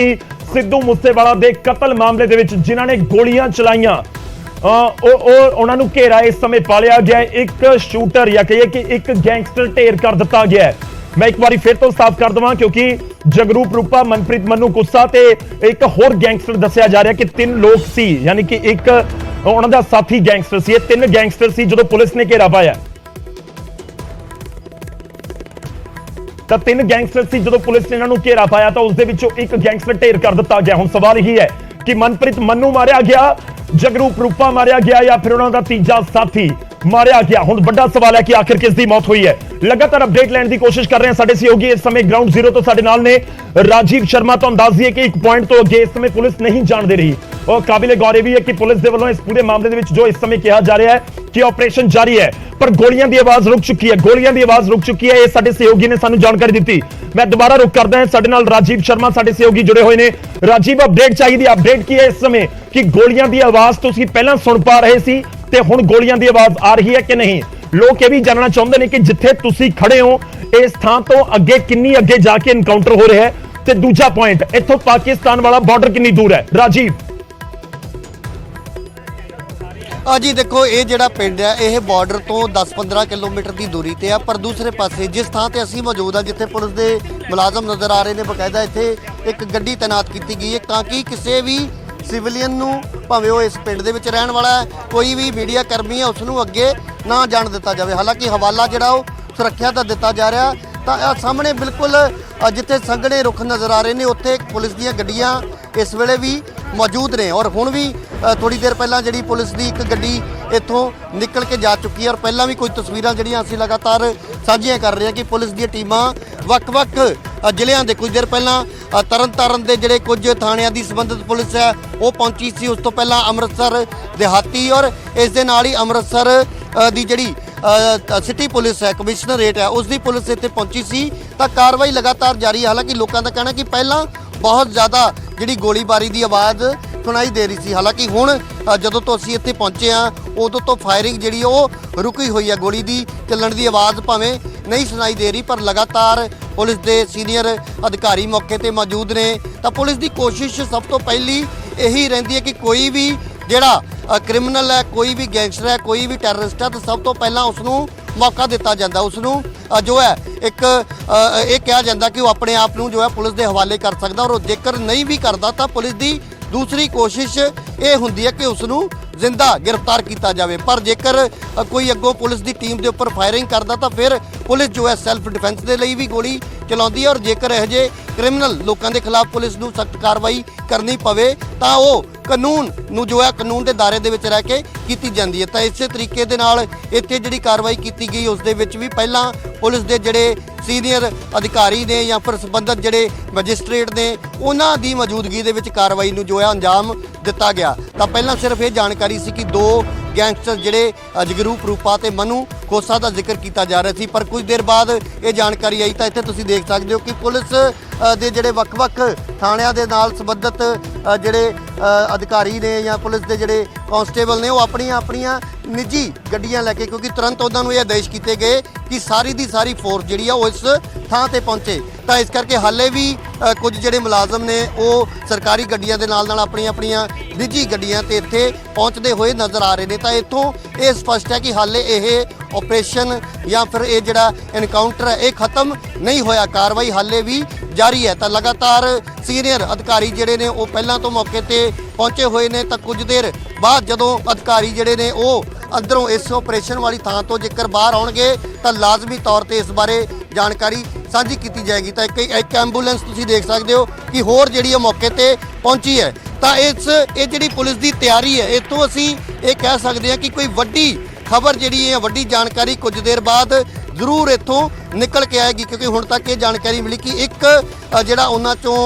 सिद्धू मूसेवाला दे कतल मामले दे विच जिन्हां ने गोलियां चलाईयां उन्हां नूं घेरा इस समय पा लिया गया। एक शूटर या कहिए कि एक गैंगस्टर ढेर कर दिता गया है। मैं एक बार फिर तो साफ कर देवां क्योंकि जगरूप रूपा, मनप्रीत मन्नू गुस्सा ते एक होर गैंगस्टर दस्सिया जा रहा कि 3 लोग सी, यानी कि एक उन्हां दा साथी गैंगस्टर सी। 3 गैंगस्टर सी जदों पुलिस ने घेरा पाया तो 3 गैंगस्टर सी जदों पुलिस ने इन्हां नूं घेरा पाया तो उसदे विचों एक गैंगस्टर ढेर कर दिता गया। हुण सवाल यही है कि मनप्रीत मन्नू मारिया गया, जगरूप रूपा मारिया गया या फिर उन्हां दा तीजा साथी मारिया गया। हुण बड़ा सवाल है कि आखिर किस दी मौत हुई है। लगातार अपडेट लेने की कोशिश कर रहे हैं साडे सहयोगी इस समय ग्राउंड जीरो तो साडे नाल ने राजीव शर्मा। तो दस दिए कि एक पॉइंट तो अगे इस समय पुलिस नहीं जान दे रही और काबिले गौर भी है कि पुलिस दे वल्लों इस पूरे मामले दे विच जो इस समय कहा जा रहा है कि ऑपरेशन जारी है पर गोलियां की आवाज रुक चुकी है। गोलियां की आवाज रुक चुकी है, ये साडे सहयोगी ने सानू जानकारी दी। मैं दोबारा रुक करदा हां, साडे नाल राजीव शर्मा साडे सहयोगी जुड़े हुए ने। राजीव, अपडेट चाहिए, अपडेट की है इस समय कि गोलियां की आवाज तुसीं पहलां सुन पा रहे सी ते हुण गोलियां की आवाज आ रही है कि नहीं? लोग यह भी जानना चाहते हैं कि जिथे तुसीं खड़े हो इस थां तो अगे किन्नी अगे जाके एनकाउंटर हो रहा है ते दूजा पॉइंट इत्थों पाकिस्तान वाला बॉर्डर किन्नी दूर है? राजीव जी देखो, ये जिहड़ा पिंड है यह बॉर्डर तो 10-15 किलोमीटर की दूरी ते है, पर दूसरे पासे जिस थां ते असीं मौजूद है जिथे पुलिस के मुलाजम नज़र आ रहे हैं, बकायदा इत्थे एक गड्डी तैनात की गई है ताकि किसी भी सिविलियन नूं भावें वो इस पिंड दे विच रहण वाला है, कोई भी मीडिया कर्मी है उसनूं अगे ना जाण दिता जाए। हालांकि हवाला जिहड़ा वो सुरक्षा दा दिता जा रहा। तो सामने बिल्कुल जिथे संघने रुख नज़र आ रहे हैं उत्थे पुलिस दीयां गड्डियां इस वेले भी मौजूद ने और हुण भी थोड़ी देर पहलां जिहड़ी पुलिस की एक गड्डी इत्थों निकल के जा चुकी है। और पहलां भी कोई तस्वीरां जिहड़ियां असीं लगातार साझीआं कर रहे हैं कि पुलिस दी टीमां वक्-वक् ਜ਼ਿਲ੍ਹਿਆਂ ਦੇ कुछ देर पहलां तरन ਦੇ ਜਿਹੜੇ कुछ थाणिਆਂ ਦੀ संबंधित पुलिस है वो पहुंची सी। उस तो पहलां ਅੰਮ੍ਰਿਤਸਰ देहाती और इस दे नाल ही ਅੰਮ੍ਰਿਤਸਰ ਦੀ ਜਿਹੜੀ सिटी पुलिस है कमिश्नरेट है उसकी पुलिस इत्थे पहुंची सी। तो कार्रवाई लगातार जारी है। हालांकि लोगों का कहना कि पहला बहुत ज़्यादा जी गोलीबारी की आवाज़ सुनाई दे रही थी। हालांकि हुण जदों तो असीं इत्थे पहुंचे हाँ उदों तो फायरिंग जी रुकी हुई है, गोली की चलण की आवाज़ भावें नहीं सुनाई दे रही पर लगातार पुलिस के सीनियर अधिकारी मौके पर मौजूद ने। तो पुलिस की कोशिश सब तो पहली यही रहिंदी है कि कोई भी जिहड़ा क्रिमिनल है, कोई भी गैंगस्टर है, कोई भी टैररिस्ट है तो सब तो पहला उसनूं मौका दिता जाता, उसनूं जो है एक ये कहा जाता कि वो अपने आप नूं जो है पुलिस के हवाले कर सकता और जेकर नहीं भी करता तो पुलिस की दूसरी कोशिश ये हुंदी है कि उसनूं जिंदा गिरफ्तार किया जाए। पर जेकर कोई अगों पुलिस की टीम के उपर फायरिंग करता तो फिर पुलिस जो है सैल्फ डिफेंस के लिए भी गोली चलाती है और जेकर यह जे क्रिमिनल लोगों के खिलाफ पुलिस नूं सख्त कार्रवाई करनी पवे तो वो कानून नूं जो है कानून के दायरे दे विच रह के कीती जांदी है। तो इस तरीके दे नाल इत्थे जिहड़ी कार्रवाई की गई उस दे विच भी पहलां पुलिस के जिहड़े सीनियर अधिकारी ने या फिर संबंधित जिहड़े मैजिस्ट्रेट ने उन्हां दी मौजूदगी दे विच कार्रवाई नूं जो है अंजाम दिता गया। तो पहलां सिर्फ ये जानकारी सी कि 2 गैंगस्टर जिहड़े जगरूप रूपा ते मनु खोसा का जिक्र किया जा रहा सी, पर कुछ देर बाद ये जानकारी आई तो इत्थे तुसीं देख सकते हो कि पुलिस दे जिहड़े वक्-वक् थाणिਆਂ ਦੇ ਨਾਲ संबंधित जिहड़े अधिकारी ने या पुलिस के जिहड़े कांस्टेबल ने वो अपनियां निजी गड्डियां लैके, क्योंकि तुरंत उन्होंने ये आदेश किए गए कि सारी की सारी फोर्स जिहड़ी आ इस थां ते पहुंचे। तो इस करके हाले भी कुछ जिहड़े मुलाजम ने वो सरकारी गड्डियां दे नाल अपनियां निजी गड्डियां ते इत्थे पहुंचते हुए नज़र आ रहे हैं। तो इत्थों ये स्पष्ट है कि हाले ये ऑपरेशन या फिर ये जिहड़ा एनकाउंटर है ये खत्म नहीं होया, कार्रवाई हाले भी जारी है। तो लगातार सीनियर अधिकारी जिहड़े ने वो पहलां तो मौके ते पहुंचे हुए ने तो कुछ देर बाद जदों अधिकारी जिहड़े ने वो अंदरों इस ऑपरेशन वाली थां तो जेकर बाहर आउणगे तो लाजमी तौर पर इस बारे जानकारी साझी की जाएगी। तो एक एंबूलेंस तुसीं देख सकते हो कि होर जिहड़ी मौके ते पहुंची है। तो ये जिहड़ी पुलिस की तैयारी है इत्थों असीं ये कह सकते हैं कि कोई वड्डी खबर जिहड़ी है वड्डी जानकारी कुछ देर बाद जरूर इत्थों निकल के आएगी, क्योंकि हुण तक ये जानकारी मिली कि एक जिहड़ा उन्हां चों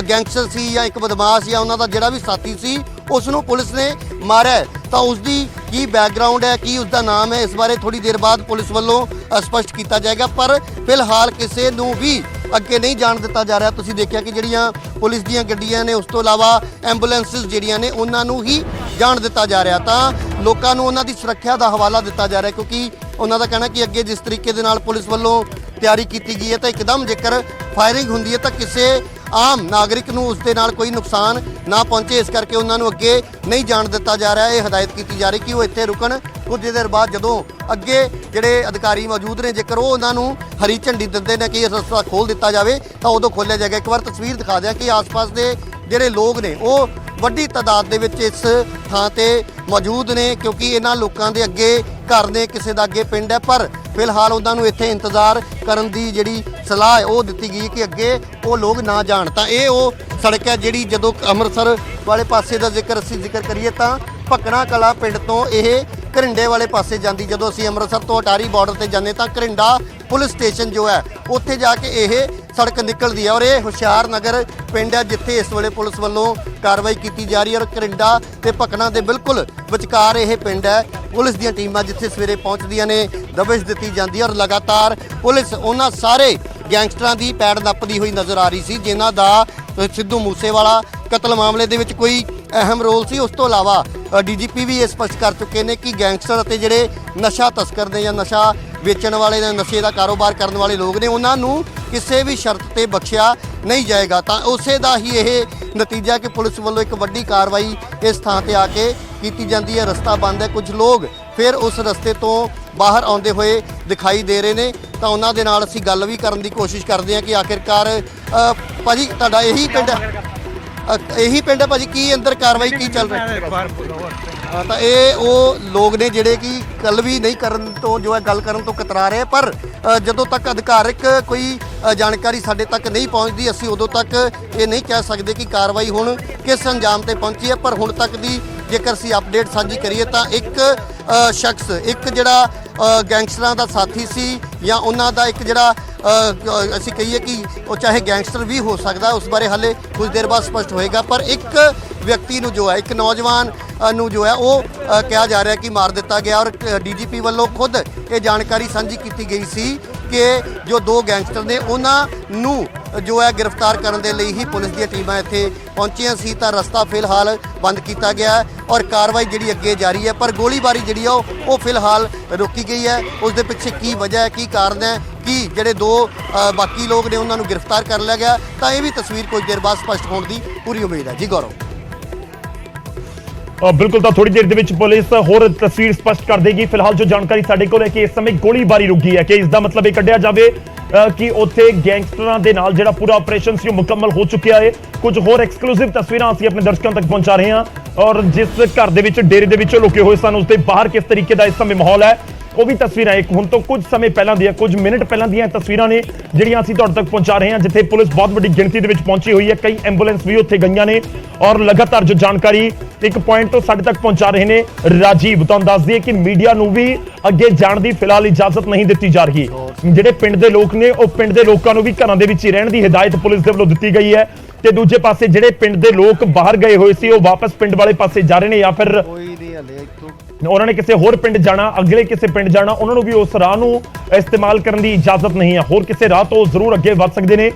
गैंगस्टर सी या एक बदमाश या उन्हां दा जिहड़ा भी साथी सी उसनूं पुलिस ने मारिया। तो उसकी की बैकग्राउंड है, की उसका नाम है, इस बारे थोड़ी देर बाद पुलिस वालों स्पष्ट किया जाएगा। पर फिलहाल किसी नूं भी अगे नहीं जाण दिता जा रहा। तुसीं देखिया कि जिहड़ियां पुलिस दीयां गड्डियां ने उस तो इलावा एंबूलेंसिस जिहड़ियां ने उन्हां नूं ही जाण दिता जा रहा। तो लोकां नूं उन्हां दी सुरक्षा का हवाला दिता जा रहा, क्योंकि उन्हां दा कहना कि अगे जिस तरीके दे नाल पुलिस वालों तैयारी की गई है तो एकदम जेकर फायरिंग होंदी है तो किसी ਆਮ ਨਾਗਰਿਕ ਨੂੰ ਉਸ ਦੇ ਨਾਲ ਕੋਈ ਨੁਕਸਾਨ ਨਾ ਪਹੁੰਚੇ, ਇਸ ਕਰਕੇ ਉਹਨਾਂ ਨੂੰ ਅੱਗੇ ਨਹੀਂ ਜਾਣ ਦਿੱਤਾ ਜਾ ਰਿਹਾ। ਇਹ ਹਦਾਇਤ ਕੀਤੀ ਜਾ ਰਹੀ ਕਿ ਉਹ ਇੱਥੇ ਰੁਕਣ। ਕੁਝ ਦੇਰ ਬਾਅਦ ਜਦੋਂ ਅੱਗੇ ਜਿਹੜੇ ਅਧਿਕਾਰੀ ਮੌਜੂਦ ਨੇ, ਜੇਕਰ ਉਹ ਉਹਨਾਂ ਨੂੰ ਹਰੀ ਝੰਡੀ ਦਿੰਦੇ ਨੇ ਕਿ ਇਹ ਰਸਤਾ ਖੋਲ੍ਹ ਦਿੱਤਾ ਜਾਵੇ ਤਾਂ ਉਦੋਂ ਖੋਲ੍ਹਿਆ ਜਾਏਗਾ। ਇੱਕ ਵਾਰ ਤਸਵੀਰ ਦਿਖਾ ਦਿਆਂ ਕਿ ਆਸ-ਪਾਸ ਦੇ ਜਿਹੜੇ ਲੋਕ ਨੇ ਉਹ ਵੱਡੀ ਤਾਦਾਦ ਦੇ ਵਿੱਚ ਇਸ ਥਾਂ ਤੇ ਮੌਜੂਦ ਨੇ, ਕਿਉਂਕਿ ਇਹਨਾਂ ਲੋਕਾਂ ਦੇ ਅੱਗੇ ਘਰ ਨੇ, ਕਿਸੇ ਦਾ ਅੱਗੇ ਪਿੰਡ ਹੈ, ਪਰ ਫਿਲਹਾਲ ਉਹਨਾਂ ਨੂੰ ਇੱਥੇ ਇੰਤਜ਼ਾਰ ਕਰਨ ਦੀ ਜਿਹੜੀ ਸਲਾਹ ਹੈ ਉਹ ਦਿੱਤੀ ਗਈ ਕਿ ਅੱਗੇ ਉਹ ਲੋਕ ਨਾ ਜਾਣ। ਤਾਂ ਇਹ ਉਹ ਸੜਕ ਹੈ ਜਿਹੜੀ, ਜਦੋਂ ਅੰਮ੍ਰਿਤਸਰ ਵਾਲੇ ਪਾਸੇ ਦਾ ਅਸੀਂ ਜ਼ਿਕਰ ਕਰੀਏ ਤਾਂ ਭਕਨਾ ਕਲਾ ਪਿੰਡ ਤੋਂ ਇਹ ਘਰਿੰਡੇ ਵਾਲੇ ਪਾਸੇ ਜਾਂਦੀ। ਜਦੋਂ ਅਸੀਂ ਅੰਮ੍ਰਿਤਸਰ ਤੋਂ ਅਟਾਰੀ ਬਾਰਡਰ ਤੇ ਜਾਂਦੇ ਤਾਂ ਘਰਿੰਡਾ ਪੁਲਿਸ ਸਟੇਸ਼ਨ ਜੋ ਹੈ ਉੱਥੇ ਜਾ ਕੇ ਇਹ ਸੜਕ ਨਿਕਲਦੀ ਹੈ। ਔਰ ਇਹ ਹੁਸ਼ਿਆਰ ਨਗਰ ਪਿੰਡ ਹੈ ਜਿੱਥੇ ਇਸ ਵੇਲੇ ਪੁਲਿਸ ਵੱਲੋਂ ਕਾਰਵਾਈ ਕੀਤੀ ਜਾ ਰਹੀ ਹੈ। ਔਰ ਘਰਿੰਡਾ ਤੇ ਭਕਨਾ ਦੇ ਬਿਲਕੁਲ ਵਿਚਕਾਰ ਇਹ ਪਿੰਡ ਹੈ। ਪੁਲਿਸ ਦੀਆਂ ਟੀਮਾਂ ਜਿੱਥੇ ਸਵੇਰੇ ਪਹੁੰਚਦੀਆਂ ਨੇ, ਦਬਿਸ਼ ਦਿੱਤੀ ਜਾਂਦੀ ਹੈ ਔਰ ਲਗਾਤਾਰ ਪੁਲਿਸ ਉਹਨਾਂ ਸਾਰੇ ਗੈਂਗਸਟਰਾਂ ਦੀ ਪੈੜ ਨੱਪਦੀ ਹੋਈ ਨਜ਼ਰ ਆ ਰਹੀ ਸੀ ਜਿਨ੍ਹਾਂ ਦਾ ਸਿੱਧੂ ਮੂਸੇਵਾਲਾ ਕਤਲ ਮਾਮਲੇ ਦੇ ਵਿੱਚ ਕੋਈ ਅਹਿਮ ਰੋਲ ਸੀ। ਉਸ ਤੋਂ ਇਲਾਵਾ ਡੀਜੀਪੀ ਵੀ ਇਹ ਸਪਸ਼ਟ ਕਰ ਚੁੱਕੇ ਨੇ ਕਿ ਗੈਂਗਸਟਰ ਅਤੇ ਜਿਹੜੇ ਨਸ਼ਾ ਤਸਕਰ ਨੇ ਜਾਂ ਨਸ਼ਾ ਵੇਚਣ ਵਾਲੇ ਨੇ, ਨਸ਼ੇ ਦਾ ਕਾਰੋਬਾਰ ਕਰਨ ਵਾਲੇ ਲੋਕ ਨੇ, ਉਹਨਾਂ ਨੂੰ ਕਿਸੇ ਵੀ ਸ਼ਰਤ ਤੇ ਬਖਸ਼ਿਆ ਨਹੀਂ ਜਾਏਗਾ। ਤਾਂ ਉਸੇ ਦਾ ਹੀ ਇਹ ਨਤੀਜਾ ਕਿ ਪੁਲਿਸ ਵੱਲੋਂ ਇੱਕ ਵੱਡੀ ਕਾਰਵਾਈ ਇਸ ਥਾਂ ਤੇ ਆ ਕੇ ਕੀਤੀ ਜਾਂਦੀ ਹੈ। ਰਸਤਾ ਬੰਦ ਹੈ, ਕੁਝ ਲੋਕ ਫਿਰ ਉਸ ਰਸਤੇ ਤੋਂ ਬਾਹਰ ਆਉਂਦੇ ਹੋਏ ਦਿਖਾਈ ਦੇ ਰਹੇ ਨੇ। ਤਾਂ ਉਹਨਾਂ ਦੇ ਨਾਲ ਅਸੀਂ ਗੱਲ ਵੀ ਕਰਨ ਦੀ ਕੋਸ਼ਿਸ਼ ਕਰਦੇ ਹਾਂ ਕਿ ਆਖਿਰਕਾਰ ਭਾਜੀ ਤੁਹਾਡਾ ਇਹੀ ਪਿੰਡ ਹੈ ਭਾਜੀ, ਕੀ ਅੰਦਰ ਕਾਰਵਾਈ ਕੀ ਚੱਲ ਰਹੀ ਹੈ? ਤਾਂ ਇਹ ਉਹ ਲੋਕ ਨੇ ਜਿਹੜੇ ਕਿ ਗੱਲ ਵੀ ਨਹੀਂ ਕਰਨ ਤੋਂ ਜੋ ਹੈ ਗੱਲ ਕਰਨ ਤੋਂ ਕਤਰਾ ਰਹੇ, ਪਰ ਜਦੋਂ ਤੱਕ ਅਧਿਕਾਰਿਕ ਕੋਈ ਜਾਣਕਾਰੀ ਸਾਡੇ ਤੱਕ ਨਹੀਂ ਪਹੁੰਚਦੀ ਅਸੀਂ ਉਦੋਂ ਤੱਕ ਇਹ ਨਹੀਂ ਕਹਿ ਸਕਦੇ ਕਿ ਕਾਰਵਾਈ ਹੁਣ ਕਿਸ ਅੰਜਾਮ ਤੇ ਪਹੁੰਚੀ ਹੈ। ਪਰ ਹੁਣ ਤੱਕ ਦੀ ਜੇਕਰ ਅਸੀਂ ਅਪਡੇਟ ਸਾਂਝੀ ਕਰੀਏ ਤਾਂ ਇੱਕ ਸ਼ਖਸ, ਇੱਕ ਜਿਹੜਾ ਗੈਂਗਸਟਰਾਂ ਦਾ ਸਾਥੀ ਸੀ ਜਾਂ ਉਹਨਾਂ ਦਾ ਇੱਕ ਜਿਹੜਾ ਅਸੀਂ ਕਹੀਏ ਕਿ ਉਹ ਚਾਹੇ ਗੈਂਗਸਟਰ ਵੀ ਹੋ ਸਕਦਾ, ਉਸ ਬਾਰੇ ਹਾਲੇ ਕੁਝ ਦੇਰ ਬਾਅਦ ਸਪਸ਼ਟ ਹੋਏਗਾ। ਪਰ ਇੱਕ ਵਿਅਕਤੀ ਨੂੰ ਜੋ ਹੈ, ਇੱਕ ਨੌਜਵਾਨ ਨੂੰ ਜੋ ਹੈ ਉਹ ਕਿਹਾ ਜਾ ਰਿਹਾ ਕਿ ਮਾਰ ਦਿੱਤਾ ਗਿਆ। ਔਰ ਡੀਜੀਪੀ ਵੱਲੋਂ ਖੁਦ ਇਹ ਜਾਣਕਾਰੀ ਸਾਂਝੀ ਕੀਤੀ ਗਈ ਸੀ ਕਿ ਜੋ ਦੋ ਗੈਂਗਸਟਰ ਨੇ ਉਹਨਾਂ ਨੂੰ ਜੋ ਹੈ ਗ੍ਰਿਫਤਾਰ ਕਰਨ ਦੇ ਲਈ ਹੀ ਪੁਲਿਸ ਦੀਆਂ ਟੀਮਾਂ ਇੱਥੇ ਪਹੁੰਚੀਆਂ ਸੀ। ਤਾਂ ਰਸਤਾ ਫਿਲਹਾਲ ਬੰਦ ਕੀਤਾ ਗਿਆ ਔਰ ਕਾਰਵਾਈ ਜਿਹੜੀ ਅੱਗੇ ਜਾਰੀ ਹੈ। ਪਰ ਗੋਲੀਬਾਰੀ ਜਿਹੜੀ ਆ ਉਹ ਫਿਲਹਾਲ ਰੋਕੀ ਗਈ ਹੈ। ਉਸ ਦੇ ਪਿੱਛੇ ਕੀ ਵਜ੍ਹਾ ਹੈ, ਕੀ ਕਾਰਨ ਹੈ, ਕੀ ਜਿਹੜੇ ਦੋ ਬਾਕੀ ਲੋਕ ਨੇ ਉਹਨਾਂ ਨੂੰ ਗ੍ਰਿਫਤਾਰ ਕਰ ਲਿਆ ਗਿਆ, ਤਾਂ ਇਹ ਵੀ ਤਸਵੀਰ ਕੁਝ ਦੇਰ ਬਾਅਦ ਸਪਸ਼ਟ ਹੋਣ ਦੀ ਪੂਰੀ ਉਮੀਦ ਹੈ। ਜੀ ਗੌਰਵ। ਬਿਲਕੁਲ, ਤਾਂ ਥੋੜੀ ਦੇਰ ਦੇ ਵਿੱਚ ਪੁਲਿਸ ਹੋਰ ਤਸਵੀਰ ਸਪਸ਼ਟ ਕਰ ਦੇਗੀ। ਫਿਲਹਾਲ ਜੋ ਜਾਣਕਾਰੀ ਸਾਡੇ ਕੋਲ ਹੈ ਕਿ ਇਸ ਸਮੇਂ ਗੋਲੀਬਾਰੀ ਰੁਕੀ ਹੈ, ਕਿ ਇਸ ਦਾ ਮਤਲਬ ਇਹ ਕੱਢਿਆ ਜਾਵੇ ਕਿ ਉੱਥੇ ਗੈਂਗਸਟਰਾਂ ਦੇ ਨਾਲ ਜਿਹੜਾ ਪੂਰਾ ਆਪਰੇਸ਼ਨ ਸੀ ਉਹ ਮੁਕੰਮਲ ਹੋ ਚੁੱਕਿਆ ਹੈ। ਕੁਝ ਹੋਰ ਐਕਸਕਲੂਸਿਵ ਤਸਵੀਰਾਂ ਅਸੀਂ ਆਪਣੇ ਦਰਸ਼ਕਾਂ ਤੱਕ ਪਹੁੰਚਾ ਰਹੇ ਹਾਂ ਔਰ ਜਿਸ ਘਰ ਦੇ ਵਿੱਚ ਡੇਰੇ ਦੇ ਵਿੱਚ ਲੁਕੇ ਹੋਏ ਸਨ ਉਸ ਦੇ ਬਾਹਰ ਕਿਸ ਤਰੀਕੇ ਦਾ ਇਸ ਸਮੇਂ ਮਾਹੌਲ ਹੈ ਉਹ ਵੀ ਤਸਵੀਰਾਂ ਇੱਕ ਹੁਣ ਤੋਂ ਕੁਝ ਸਮੇਂ ਪਹਿਲਾਂ ਦੀਆਂ, ਕੁਝ ਮਿੰਟ ਪਹਿਲਾਂ ਦੀਆਂ ਤਸਵੀਰਾਂ ਨੇ ਜਿਹੜੀਆਂ ਅਸੀਂ ਤੁਹਾਡੇ ਤੱਕ ਪਹੁੰਚਾ ਰਹੇ ਹਾਂ, ਜਿੱਥੇ ਪੁਲਿਸ ਬਹੁਤ ਵੱਡੀ ਗਿਣਤੀ ਦੇ ਵਿੱਚ ਪਹੁੰਚੀ ਹੋਈ ਹੈ। ਕਈ ਐਂਬੂਲੈਂਸ ਵੀ ਉੱਥੇ ਗਈਆਂ ਨੇ ਔਰ ਲਗਾਤਾਰ ਜੋ ਜਾਣਕਾਰੀ ਇੱਕ ਪੁਆਇੰਟ ਤੋਂ ਸਾਡੇ ਤੱਕ ਪਹੁੰਚਾ ਰਹੇ ਨੇ ਰਾਜੀਵ। ਤੁਹਾਨੂੰ ਦੱਸ ਦਈਏ ਕਿ ਮੀਡੀਆ ਨੂੰ ਵੀ ਅੱਗੇ ਜਾਣ ਦੀ ਫਿਲਹਾਲ ਇਜਾਜ਼ਤ ਨਹੀਂ ਦਿੱਤੀ ਜਾ ਰਹੀ। ਜਿਹੜੇ ਪਿੰਡ ਦੇ ਲੋਕ ਨੇ ਉਹ ਪਿੰਡ ਦੇ ਲੋਕਾਂ ਨੂੰ ਵੀ ਘਰਾਂ ਦੇ ਵਿੱਚ ਹੀ ਰਹਿਣ ਦੀ ਹਦਾਇਤ ਪੁਲਿਸ ਦੇ ਵੱਲੋਂ ਦਿੱਤੀ ਗਈ ਹੈ। ਤੇ ਦੂਜੇ ਪਾਸੇ ਜਿਹੜੇ ਪਿੰਡ ਦੇ ਲੋਕ ਬਾਹਰ ਗਏ ਹੋਏ ਸੀ ਉਹ ਵਾਪਸ ਪਿੰਡ ਵਾਲੇ ਪਾਸੇ ਜਾ ਰਹੇ ਨੇ ਜਾਂ ਫਿਰ ਉਹਨਾਂ ਨੇ ਕਿਸੇ ਹੋਰ ਪਿੰਡ ਜਾਣਾ, ਅਗਲੇ ਕਿਸੇ ਪਿੰਡ ਜਾਣਾ, ਉਹਨਾਂ ਨੂੰ ਵੀ ਉਸ ਰਾਹ ਨੂੰ ਇਸਤੇਮਾਲ ਕਰਨ ਦੀ ਇਜਾਜ਼ਤ ਨਹੀਂ ਹੈ। ਹੋਰ ਕਿਸੇ ਰਾਹ ਤੋਂ ਜ਼ਰੂਰ ਅੱਗੇ ਵੱਧ ਸਕਦੇ ਨੇ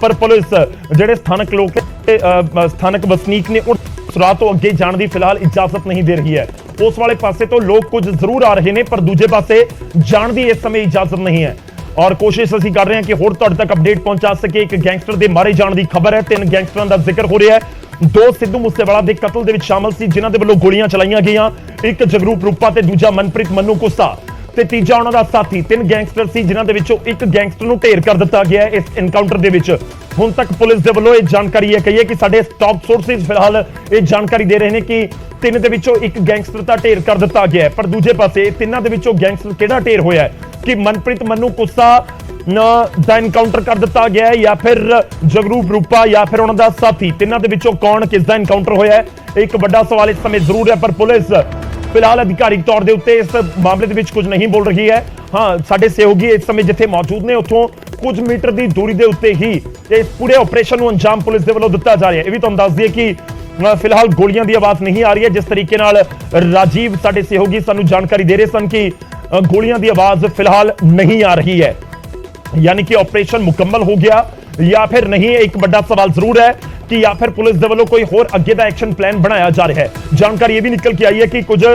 ਪਰ ਪੁਲਿਸ ਜਿਹੜੇ ਸਥਾਨਕ ਲੋਕ ਸਥਾਨਕ ਵਸਨੀਕ ਨੇ ਉਸ ਰਾਹ ਤੋਂ ਅੱਗੇ ਜਾਣ ਦੀ ਫਿਲਹਾਲ ਇਜਾਜ਼ਤ ਨਹੀਂ ਦੇ ਰਹੀ ਹੈ। ਉਸ ਵਾਲੇ ਪਾਸੇ ਤੋਂ ਲੋਕ ਕੁਝ ਜ਼ਰੂਰ ਆ ਰਹੇ ਨੇ ਪਰ ਦੂਜੇ ਪਾਸੇ ਜਾਣ ਦੀ ਇਸ ਸਮੇਂ ਇਜਾਜ਼ਤ ਨਹੀਂ ਹੈ ਔਰ ਕੋਸ਼ਿਸ਼ ਅਸੀਂ ਕਰ ਰਹੇ ਹਾਂ ਕਿ ਹੋਰ ਤੁਹਾਡੇ ਤੱਕ ਅਪਡੇਟ ਪਹੁੰਚਾ ਸਕੇ। ਇੱਕ ਗੈਂਗਸਟਰ ਦੇ ਮਾਰੇ ਜਾਣ ਦੀ ਖਬਰ ਹੈ, 3 ਗੈਂਗਸਟਰਾਂ ਦਾ ਜ਼ਿਕਰ ਹੋ ਰਿਹਾ ਹੈ। 2 ਸਿੱਧੂ ਮੂਸੇਵਾਲਾ ਦੇ ਕਤਲ ਦੇ ਵਿੱਚ ਸ਼ਾਮਲ ਸੀ ਜਿਨ੍ਹਾਂ ਦੇ ਵੱਲੋਂ ਗੋਲੀਆਂ ਚਲਾਈਆਂ ਗਈਆਂ, ਇੱਕ ਜਗਰੂਪ ਰੂਪਾ ਤੇ ਦੂਜਾ ਮਨਪ੍ਰੀਤ ਮੰਨੂ ਕੁੱਸਾ ਤੇ ਤੀਜਾ ਉਹਨਾਂ ਦਾ ਸਾਥੀ। 3 ਗੈਂਗਸਟਰ ਸੀ ਜਿਨ੍ਹਾਂ ਦੇ ਵਿੱਚੋਂ ਇੱਕ ਗੈਂਗਸਟਰ ਨੂੰ ਢੇਰ ਕਰ ਦਿੱਤਾ ਗਿਆ ਹੈ ਇਸ ਐਨਕਾਊਂਟਰ ਦੇ ਵਿੱਚ। ਹੁਣ ਤੱਕ ਪੁਲਿਸ ਦੇ ਵੱਲੋਂ ਇਹ ਜਾਣਕਾਰੀ ਹੈ ਕਹੀਏ ਕਿ ਸਾਡੇ ਟਾਪ ਸੋਰਸਿਸ ਫਿਲਹਾਲ ਇਹ ਜਾਣਕਾਰੀ ਦੇ ਰਹੇ ਨੇ ਕਿ 3 ਦੇ ਵਿੱਚੋਂ ਇੱਕ ਗੈਂਗਸਟਰ ਤਾਂ ਢੇਰ ਕਰ ਦਿੱਤਾ ਗਿਆ ਹੈ ਪਰ ਦੂਜੇ ਪਾਸੇ 3 ਦੇ ਵਿੱਚੋਂ ਗੈਂਗਸਟਰ ਕਿਹੜਾ ਢੇਰ ਹੋਇਆ ਹੈ, ਕਿ ਮਨਪ੍ਰੀਤ ਮੰਨੂ ਕੁੱਸਾ ਦਾ ਐਨਕਾਊਂਟਰ ਕਰ ਦਿੱਤਾ ਗਿਆ ਹੈ ਜਾਂ ਫਿਰ ਜਗਰੂਪ ਰੂਪਾ ਜਾਂ ਫਿਰ ਉਹਨਾਂ ਦਾ ਸਾਥੀ। 3 ਦੇ ਵਿੱਚੋਂ ਕੌਣ ਕਿਸ ਦਾ ਐਨਕਾਊਂਟਰ ਹੋਇਆ ਹੈ ਇੱਕ ਵੱਡਾ ਸਵਾਲ ਇਸ ਸਮੇਂ ਜ਼ਰੂਰ ਹੈ। ਪਰ ਪੁਲਿਸ ਫਿਲਹਾਲ ਅਧਿਕਾਰਿਕ ਤੌਰ ਦੇ ਉੱਤੇ ਇਸ ਮਾਮਲੇ ਦੇ ਵਿੱਚ ਕੁਝ ਨਹੀਂ ਬੋਲ ਰਹੀ ਹੈ। ਹਾਂ, ਸਾਡੇ ਸਹਿਯੋਗੀ ਇਸ ਸਮੇਂ ਜਿੱਥੇ ਮੌਜੂਦ ਨੇ ਉੱਥੋਂ ਕੁਝ ਮੀਟਰ ਦੀ ਦੂਰੀ ਦੇ ਉੱਤੇ ਹੀ ਇਸ ਪੂਰੇ ਆਪਰੇਸ਼ਨ ਨੂੰ ਅੰਜਾਮ ਪੁਲਿਸ ਦੇ ਵੱਲੋਂ ਦਿੱਤਾ ਜਾ ਰਿਹਾ ਹੈ। ਇਹ ਵੀ ਤੁਹਾਨੂੰ ਦੱਸ ਦਈਏ ਕਿ ਫਿਲਹਾਲ ਗੋਲੀਆਂ ਦੀ ਆਵਾਜ਼ ਨਹੀਂ ਆ ਰਹੀ ਹੈ। ਜਿਸ ਤਰੀਕੇ ਨਾਲ ਰਾਜੀਵ ਸਾਡੇ ਸਹਿਯੋਗੀ ਸਾਨੂੰ ਜਾਣਕਾਰੀ ਦੇ ਰਹੇ ਸਨ ਕਿ ਗੋਲੀਆਂ ਦੀ ਆਵਾਜ਼ ਫਿਲਹਾਲ ਨਹੀਂ ਆ ਰਹੀ ਹੈ, यानी कि ऑपरेशन मुकम्मल हो गया या फिर नहीं। एक बड़ा सवाल जरूर है कि या फिर पुलिस दे वल्लों कोई होर अगे दा एक्शन प्लान बनाया जा रहा है। जानकारी ये भी निकल के आई है कि कुछ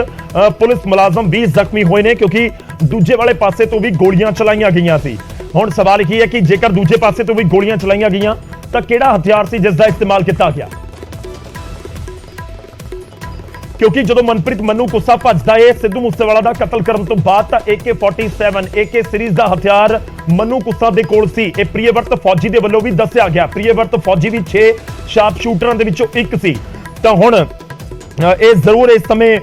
पुलिस मुलाजम भी जख्मी हुए ने क्योंकि दूजे वाले पासे तो भी गोलियां चलाईयां गईयां सी। हुण सवाल ये है कि जेकर दूजे पासे तो भी गोलियां चलाईयां गईयां ਤਾਂ ਕਿਹੜਾ ਹਥਿਆਰ ਸੀ ਜਿਸ ਦਾ ਇਸਤੇਮਾਲ ਕੀਤਾ ਗਿਆ? ਕਿਉਂਕਿ ਜਦੋਂ ਮਨਪ੍ਰੀਤ ਮੰਨੂ ਕੁੱਸਾ ਭੱਜਦਾ ਏ ਸਿੱਧੂ ਮੂਸੇਵਾਲਾ ਦਾ ਕਤਲ ਕਰਨ ਤੋਂ ਬਾਅਦ ਤਾਂ AK-47 AK ਸੀਰੀਜ਼ ਦਾ ਹਥਿਆਰ ਮੰਨੂ ਕੁੱਸਾ ਦੇ ਕੋਲ ਸੀ। ਇਹ ਪ੍ਰਿਯਵਰਤ ਫੌਜੀ ਦੇ ਵੱਲੋਂ ਵੀ ਦੱਸਿਆ ਗਿਆ। ਪ੍ਰਿਯਵਰਤ ਫੌਜੀ ਵੀ 6 ਸ਼ਾਰਪ ਸ਼ੂਟਰਾਂ ਦੇ ਵਿੱਚੋਂ ਇੱਕ ਸੀ। ਤਾਂ ਹੁਣ ਇਹ ਜ਼ਰੂਰ ਇਸ ਸਮੇਂ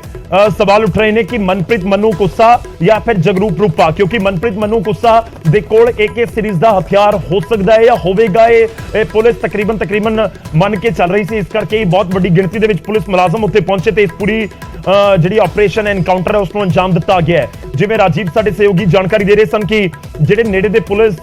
ਸਵਾਲ ਉੱਠ ਰਹੇ ਨੇ ਕਿ ਮਨਪ੍ਰੀਤ ਮੰਨੂ ਕੁੱਸਾ ਜਾਂ ਫਿਰ ਜਗਰੂਪ ਰੂਪਾ, ਕਿਉਂਕਿ ਮਨਪ੍ਰੀਤ ਮੰਨੂ ਕੁੱਸਾ ਦੇ ਕੋਲ AK ਸੀਰੀਜ਼ ਦਾ ਹਥਿਆਰ ਹੋ ਸਕਦਾ ਹੈ ਜਾਂ ਹੋਵੇਗਾ। ਇਹ ਪੁਲਿਸ ਤਕਰੀਬਨ ਮੰਨ ਕੇ ਚੱਲ ਰਹੀ ਸੀ। ਇਸ ਕਰਕੇ ਹੀ ਬਹੁਤ ਵੱਡੀ ਗਿਣਤੀ ਦੇ ਵਿੱਚ ਪੁਲਿਸ ਮੁਲਾਜ਼ਮ ਉੱਥੇ ਪਹੁੰਚੇ ਤੇ ਇਸ ਪੂਰੀ ਜਿਹੜੀ ਆਪਰੇਸ਼ਨ ਐਨਕਾਊਂਟਰ ਹੈ ਉਸ ਨੂੰ ਅੰਜਾਮ ਦਿੱਤਾ ਗਿਆ ਹੈ। ਜਿਵੇਂ ਰਾਜੀਵ ਸਾਡੇ ਸਹਿਯੋਗੀ ਜਾਣਕਾਰੀ ਦੇ ਰਹੇ ਸਨ ਕਿ ਜਿਹੜੇ ਨੇੜੇ ਦੇ ਪੁਲਿਸ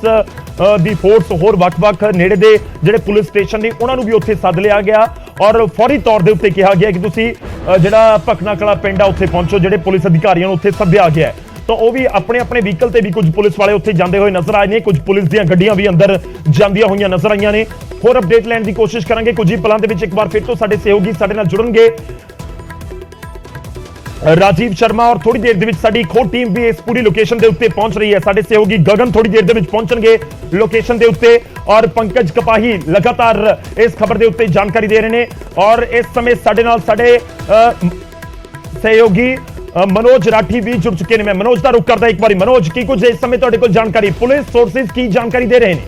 ਦੀ ਫੋਰਸ, ਹੋਰ ਵੱਖ-ਵੱਖ ਨੇੜੇ ਦੇ ਜਿਹੜੇ ਪੁਲਿਸ ਸਟੇਸ਼ਨ ਨੇ ਉਹਨਾਂ ਨੂੰ ਵੀ ਉੱਥੇ ਸੱਦ ਲਿਆ ਗਿਆ ਔਰ ਫੌਰੀ ਤੌਰ ਦੇ ਉੱਤੇ ਕਿਹਾ ਗਿਆ ਕਿ ਤੁਸੀਂ ਜਿਹੜਾ ਭਕਨਾ ਕਲਾ ਪਿੰਡ ਆ ਉੱਥੇ ਪਹੁੰਚੋ। ਜਿਹੜੇ ਪੁਲਿਸ ਅਧਿਕਾਰੀਆਂ ਨੂੰ ਉੱਥੇ ਸੱਦਿਆ ਗਿਆ ਤਾਂ ਉਹ ਵੀ ਆਪਣੇ ਵਹੀਕਲ ਤੇ ਵੀ ਕੁਝ ਪੁਲਿਸ ਵਾਲੇ ਉੱਥੇ ਜਾਂਦੇ ਹੋਏ ਨਜ਼ਰ ਆਏ ਨੇ। ਕੁਝ ਪੁਲਿਸ ਦੀਆਂ ਗੱਡੀਆਂ ਵੀ ਅੰਦਰ ਜਾਂਦੀਆਂ ਹੋਈਆਂ ਨਜ਼ਰ ਆਈਆਂ ਨੇ। ਹੋਰ ਅਪਡੇਟ ਲੈਣ ਦੀ ਕੋਸ਼ਿਸ਼ ਕਰਾਂਗੇ ਕੁਝ ਹੀ ਪਲਾਂ ਦੇ ਵਿੱਚ। ਇੱਕ ਵਾਰ ਫਿਰ ਤੋਂ ਸਾਡੇ ਸਹਿਯੋਗੀ ਸਾਡੇ ਨਾਲ ਜੁੜਨਗੇ, ਰਾਜੀਵ ਸ਼ਰਮਾ, ਔਰ ਥੋੜੀ ਦੇਰ ਦੇ ਵਿੱਚ ਸਾਡੀ ਇੱਕ ਹੋਰ ਟੀਮ ਵੀ ਇਸ ਪੂਰੀ ਲੋਕੇਸ਼ਨ ਦੇ ਉੱਤੇ ਪਹੁੰਚ ਰਹੀ ਹੈ। ਸਾਡੇ ਸਹਿਯੋਗੀ ਗਗਨ ਥੋੜੀ ਦੇਰ ਦੇ ਵਿੱਚ ਪਹੁੰਚਣਗੇ ਲੋਕੇਸ਼ਨ ਦੇ ਉੱਤੇ ਔਰ ਪੰਕਜ ਕਪਾਹੀ ਲਗਾਤਾਰ ਇਸ ਖਬਰ ਦੇ ਉੱਤੇ ਜਾਣਕਾਰੀ ਦੇ ਰਹੇ ਨੇ। ਔਰ ਇਸ ਸਮੇਂ ਸਾਡੇ ਨਾਲ ਸਾਡੇ ਸਹਿਯੋਗੀ ਮਨੋਜ ਰਾਠੀ ਵੀ ਜੁੜ ਚੁੱਕੇ ਨੇ। ਮੈਂ ਮਨੋਜ ਦਾ ਰੁਖ ਕਰਦਾ ਇੱਕ ਵਾਰੀ। ਮਨੋਜ, ਕੀ ਕੁਝ ਇਸ ਸਮੇਂ ਤੁਹਾਡੇ ਕੋਲ ਜਾਣਕਾਰੀ, ਪੁਲਿਸ ਸੋਰਸਿਸ ਕੀ ਜਾਣਕਾਰੀ ਦੇ ਰਹੇ ਨੇ?